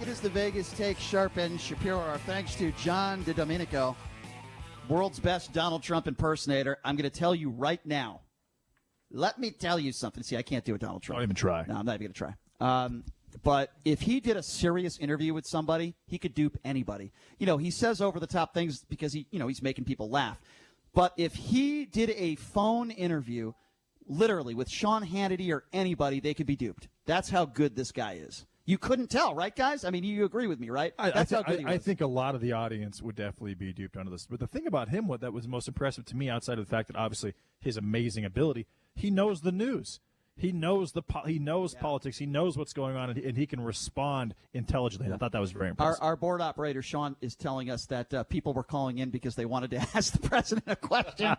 It is the Vegas Take, Sharp and Shapiro. Our thanks to John DiDomenico, world's best Donald Trump impersonator. I'm going to tell you right now. Let me tell you something. See, I can't do a Donald Trump. Don't even try. No, I'm not even going to try. But if he did a serious interview with somebody, he could dupe anybody. You know, he says over-the-top things because he's making people laugh. But if he did a phone interview, literally with Sean Hannity or anybody, they could be duped. That's how good this guy is. You couldn't tell, right, guys? I mean, you agree with me, right? That's how good he was. I think a lot of the audience would definitely be duped under this. But the thing about him, what that was most impressive to me, outside of the fact that obviously his amazing ability, he knows the news. He knows politics. He knows what's going on, and he can respond intelligently. I thought that was very impressive. Our board operator, Sean, is telling us that people were calling in because they wanted to ask the president a question.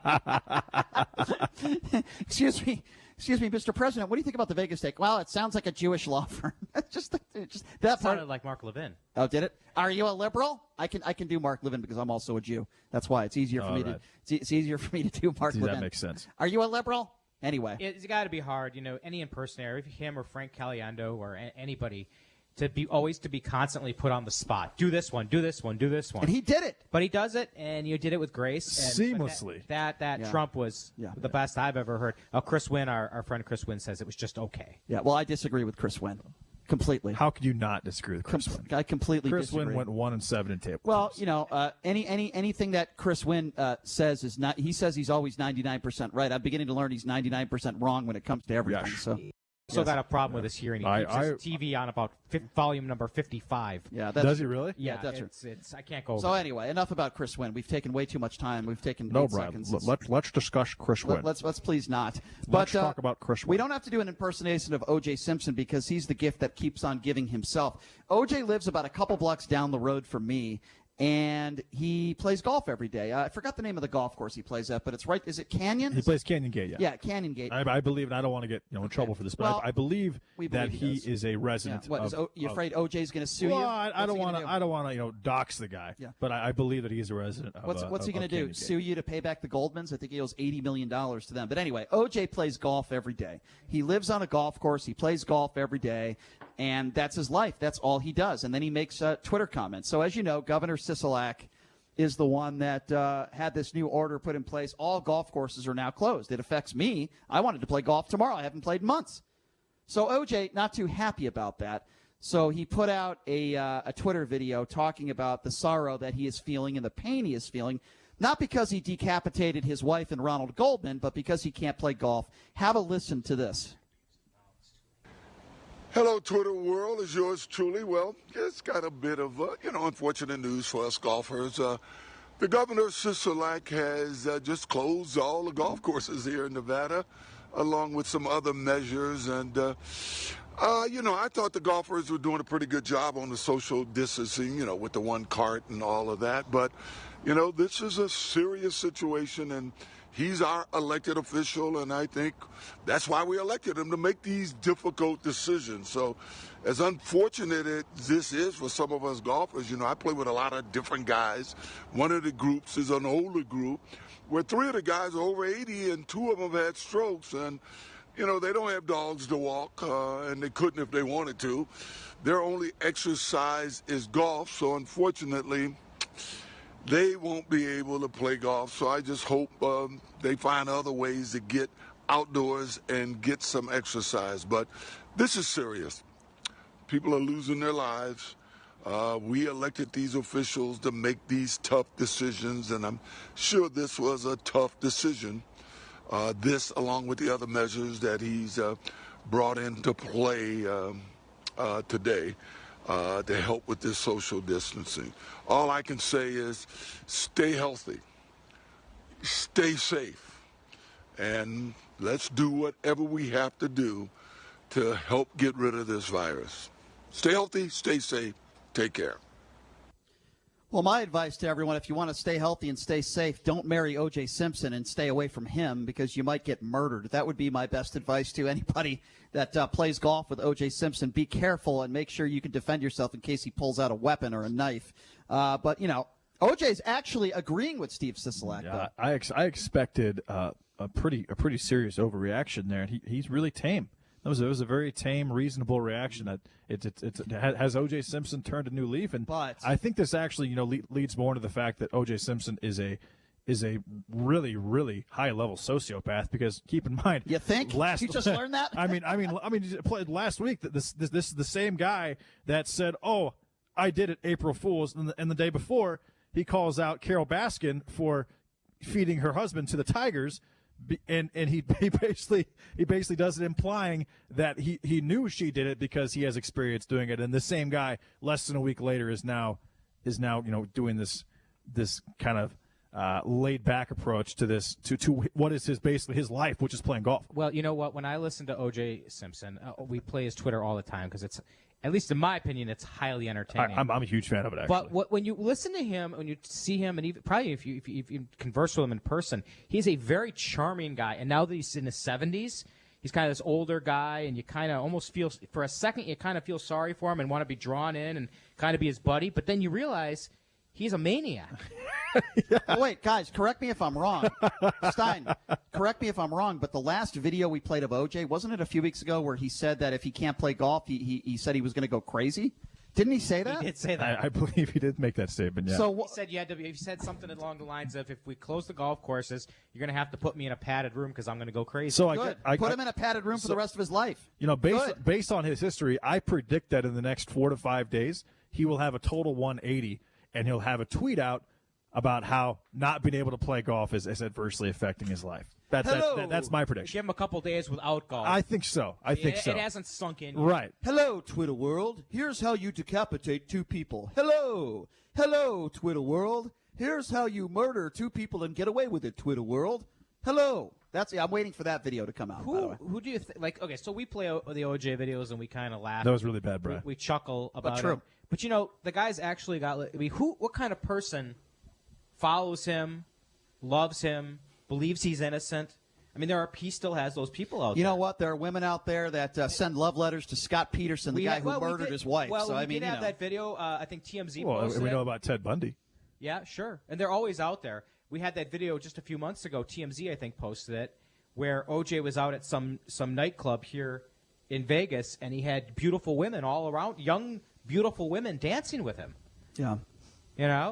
Excuse me, Mr. President, what do you think about the Vegas Take? Well, it sounds like a Jewish law firm. just that part. Sounded like Mark Levin. Oh, did it? Are you a liberal? I can do Mark Levin because I'm also a Jew. That's why it's easier for me to. It's easier for me to do Mark Levin. That makes sense. Are you a liberal? Anyway, it's got to be hard. You know, any impersonator, him or Frank Caliendo or anybody, to be constantly put on the spot. Do this one, do this one, do this one. And he did it. But he does it, and you did it with grace. Seamlessly. Trump was the best I've ever heard. Chris Wynn, our friend Chris Wynn, says it was just okay. Yeah, well, I disagree with Chris Wynn. Completely. How could you not disagree with Chris Wynn? I completely Chris disagree. Wynn went 1-7 in table. Well, anything that Chris Wynn says is not. He says he's always 99% right. I'm beginning to learn he's 99% wrong when it comes to everything. Yeah. So got a problem with his hearing. He keeps his TV on about volume number 55. Yeah, does he really? Yeah, that's it's I can't go over. So anyway, enough about Chris Wynn. We've taken way too much time. We've taken no, 8 Brian. seconds. Let's discuss Chris Wynn. Let's please not. Let's talk about Chris Wynn. We don't have to do an impersonation of O.J. Simpson because he's the gift that keeps on giving himself. O.J. lives about a couple blocks down the road from me. And he plays golf every day. I forgot the name of the golf course he plays at, but it's right. Is it Canyon? He plays Canyon Gate, yeah. Yeah, Canyon Gate. I believe, and I don't want to get in trouble for this, but well, I believe that he is a resident. Yeah. What, you afraid OJ's going to sue you? I don't want to dox the guy. Yeah. But I believe that he's a resident. What's he going to do? Sue you to pay back the Goldmans? I think he owes $80 million to them. But anyway, OJ plays golf every day. He lives on a golf course. He plays golf every day, and that's his life. That's all he does. And then he makes Twitter comments. So as you know, Governor Sisolak is the one that had this new order put in place. All golf courses are now closed. It affects me. I wanted to play golf tomorrow. I haven't played in months. So OJ, not too happy about that. So he put out a Twitter video talking about the sorrow that he is feeling and the pain he is feeling, not because he decapitated his wife and Ronald Goldman, but because he can't play golf. Have a listen to this. Hello, Twitter world. Is yours truly. Well, it's got a bit of, unfortunate news for us golfers. The Governor Sisolak has just closed all the golf courses here in Nevada, along with some other measures. And, I thought the golfers were doing a pretty good job on the social distancing, with the one cart and all of that. But, this is a serious situation, and he's our elected official, and I think that's why we elected him, to make these difficult decisions. So as unfortunate as this is for some of us golfers, I play with a lot of different guys. One of the groups is an older group where 3 of the guys are over 80 and 2 of them had strokes. And, they don't have dogs to walk, and they couldn't if they wanted to. Their only exercise is golf, so unfortunately they won't be able to play golf. So I just hope they find other ways to get outdoors and get some exercise. But this is serious. People are losing their lives. We elected these officials to make these tough decisions, and I'm sure this was a tough decision. This, along with the other measures that he's brought into play today, to help with this social distancing. All I can say is stay healthy, stay safe, and let's do whatever we have to do to help get rid of this virus. Stay healthy, stay safe, take care. Well, my advice to everyone, if you want to stay healthy and stay safe, don't marry O.J. Simpson and stay away from him because you might get murdered. That would be my best advice to anybody that plays golf with O.J. Simpson. Be careful and make sure you can defend yourself in case he pulls out a weapon or a knife. But, O.J.'s actually agreeing with Steve Sisolak. Yeah, I expected a pretty serious overreaction there, and he's really tame. It was a very tame, reasonable reaction. That has O.J. Simpson turned a new leaf, and But I think this actually leads more to the fact that O.J. Simpson is a really, really high level sociopath. Because keep in mind, you think you just learned that? I mean, last week this is the same guy that said, "Oh, I did it, April Fools," and the day before he calls out Carol Baskin for feeding her husband to the tigers. And he basically does it, implying that he knew she did it because he has experience doing it. And the same guy, less than a week later, is now doing this kind of laid back approach to this to what is basically his life, which is playing golf. Well, you know what? When I listen to O.J. Simpson, we play his Twitter all the time because it's, at least in my opinion, it's highly entertaining. I'm a huge fan of it, actually. But when you listen to him, when you see him, and even probably if you converse with him in person, he's a very charming guy. And now that he's in his 70s, he's kind of this older guy, and you kind of almost feel, for a second, you kind of feel sorry for him and want to be drawn in and kind of be his buddy. But then you realize he's a maniac. Well, wait, guys, correct me if I'm wrong. Stein, correct me if I'm wrong, but the last video we played of OJ, wasn't it a few weeks ago where he said that if he can't play golf, he said he was going to go crazy? Didn't he say that? He did say that. I believe he did make that statement, yeah. So he said he said something along the lines of, if we close the golf courses, you're going to have to put me in a padded room because I'm going to go crazy. So Good. Put him in a padded room for the rest of his life. Based on his history, I predict that in the next 4 to 5 days, he will have a total 180, and he'll have a tweet out about how not being able to play golf is adversely affecting his life. That's my prediction. Give him a couple days without golf. I think so. It hasn't sunk in yet. Right. Hello, Twitter world. Here's how you decapitate 2 people. Hello. Hello, Twitter world. Here's how you murder 2 people and get away with it, Twitter world. Hello. I'm waiting for that video to come out, by the way. Who do you think? Like, okay, so we play the OJ videos and we kind of laugh. That was really bad, Brian. We chuckle about true. it. But, the guy's actually got, I mean, what kind of person follows him, loves him, believes he's innocent? I mean, he still has those people out there. You know what? There are women out there that send love letters to Scott Peterson, the guy who murdered his wife. Well, so, we did have that video. I think TMZ posted we know it. about Ted Bundy. Yeah, sure. And they're always out there. We had that video just a few months ago. TMZ, I think, posted it, where OJ was out at some nightclub here in Vegas, and he had beautiful women all around, young, beautiful women dancing with him. Yeah.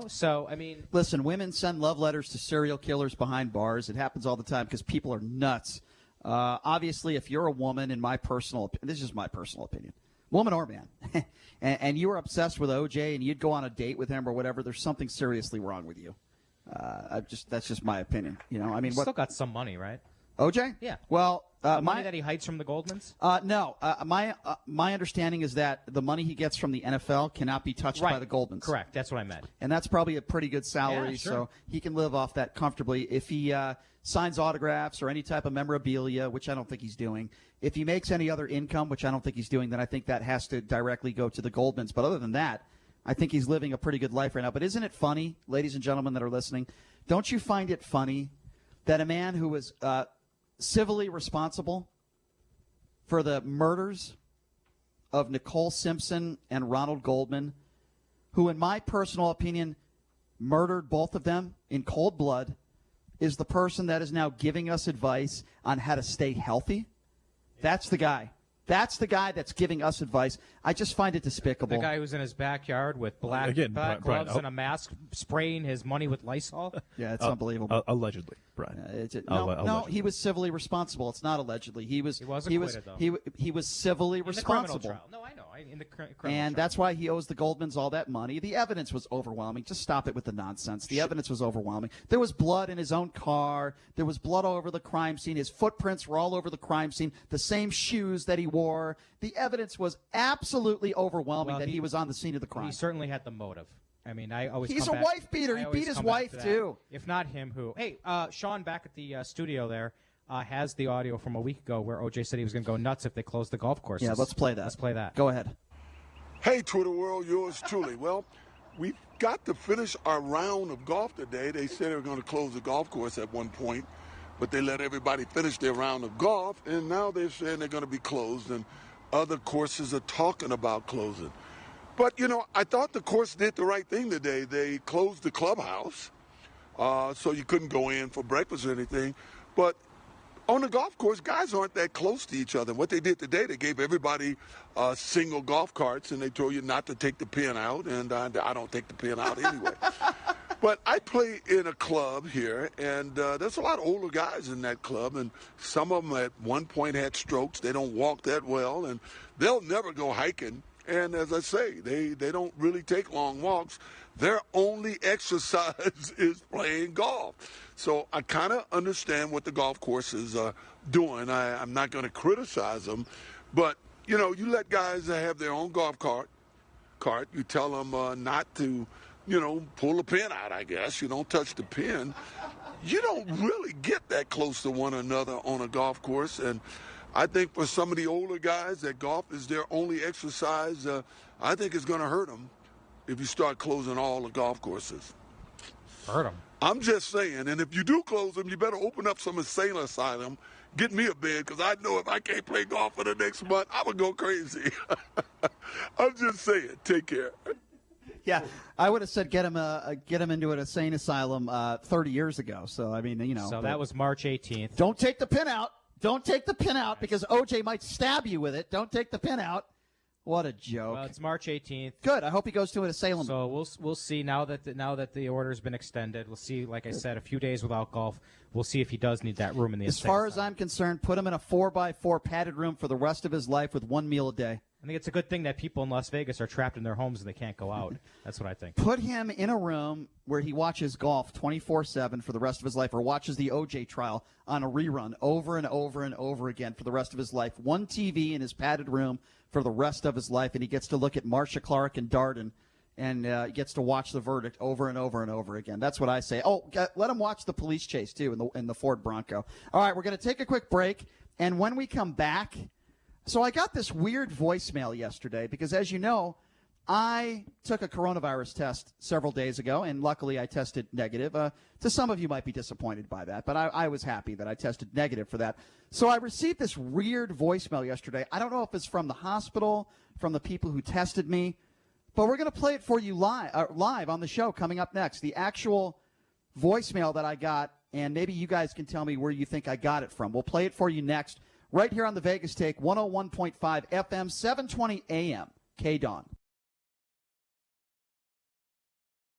So, I mean. Listen, women send love letters to serial killers behind bars. It happens all the time because people are nuts. Obviously, if you're a woman, in my personal opinion, this is just my personal opinion, woman or man, and you were obsessed with OJ and you'd go on a date with him or whatever, there's something seriously wrong with you. That's just my opinion. I mean, He's still got some money, right? OJ? Yeah. Well, money that he hides from the Goldmans? No. My understanding is that the money he gets from the NFL cannot be touched by the Goldmans. Correct. That's what I meant. And that's probably a pretty good salary, Yeah, sure. so he can live off that comfortably. If he signs autographs or any type of memorabilia, which I don't think he's doing, if he makes any other income, which I don't think he's doing, then I think that has to directly go to the Goldmans. But other than that, I think he's living a pretty good life right now. But isn't it funny, ladies and gentlemen that are listening, don't you find it funny that a man who was civilly responsible for the murders of Nicole Simpson and Ronald Goldman, who, in my personal opinion, murdered both of them in cold blood, is the person that is now giving us advice on how to stay healthy? That's the guy. That's the guy that's giving us advice. I just find it despicable. The guy who's in his backyard with black Brian, gloves and a mask, spraying his money with Lysol. Yeah, it's unbelievable. Allegedly, Brian. No, he was civilly responsible. It's not allegedly. He was acquitted, though. He was civilly In the responsible. criminal trial. No, I know. In the criminal And trial. that's why he owes the Goldmans all that money. The evidence was overwhelming. Just stop it with the nonsense. The evidence was overwhelming. There was blood in his own car. There was blood all over the crime scene. His footprints were all over the crime scene. The same shoes that he wore. The evidence was absolutely overwhelming that he was on the scene of the crime. He certainly had the motive. I mean, I always. He's come a back- wife beater. I He always beat his come back wife, to that. too. If not him, who? Hey, Sean, back at the studio there, has the audio from a week ago where OJ said he was going to go nuts if they closed the golf courses. Yeah, let's play that. Let's play that. Go ahead. Hey, Twitter world, yours truly. Well, we've got to finish our round of golf today. They said they were going to close the golf course at one point, but they let everybody finish their round of golf, and now they're saying they're going to be closed, and other courses are talking about closing. But, I thought the course did the right thing today. They closed the clubhouse, so you couldn't go in for breakfast or anything. But on the golf course, guys aren't that close to each other. What they did today, they gave everybody single golf carts, and they told you not to take the pin out, and I don't take the pin out anyway. But I play in a club here, and there's a lot of older guys in that club, and some of them at one point had strokes. They don't walk that well, and they'll never go hiking. And as I say, they don't really take long walks. Their only exercise is playing golf. So I kind of understand what the golf course is doing. I'm not going to criticize them. But, you know, you let guys have their own golf cart. You tell them not to, you know, pull the pin out, I guess. You don't touch the pin. You don't really get that close to one another on a golf course. And I think for some of the older guys that golf is their only exercise, I think it's going to hurt them if you start closing all the golf courses. Hurt them. I'm just saying, and if you do close them, you better open up some insane asylum, get me a bed, because I know if I can't play golf for the next month, I would go crazy. I'm just saying, take care. Yeah, I would have said get him into an insane asylum 30 years ago. So, I mean, you know. So that was March 18th. Don't take the pin out. Don't take the pin out because OJ might stab you with it. Don't take the pin out. What a joke. Well, it's March 18th. Good. I hope he goes to an asylum. So we'll see now that the order's been extended. We'll see, like I said, a few days without golf. We'll see if he does need that room in the As far as I'm concerned, put him in a 4x4 padded room for the rest of his life with one meal a day. I think it's a good thing that people in Las Vegas are trapped in their homes and they can't go out. That's what I think. Put him in a room where he watches golf 24/7 for the rest of his life, or watches the OJ trial on a rerun over and over and over again for the rest of his life. One TV in his padded room for the rest of his life, and he gets to look at Marcia Clark and Darden, and gets to watch the verdict over and over and over again. That's what I say. Oh, let him watch the police chase, too, in the Ford Bronco. All right, we're going to take a quick break, and when we come back, so I got this weird voicemail yesterday because, as you know, I took a coronavirus test several days ago, and luckily I tested negative. To some of you might be disappointed by that, but I was happy that I tested negative for that. So I received this weird voicemail yesterday. I don't know if it's from the hospital, from the people who tested me, but we're going to play it for you live on the show coming up next. The actual voicemail that I got, and maybe you guys can tell me where you think I got it from. We'll play it for you next, right here on the Vegas Take, 101.5 FM, 720 AM, K-Dawn.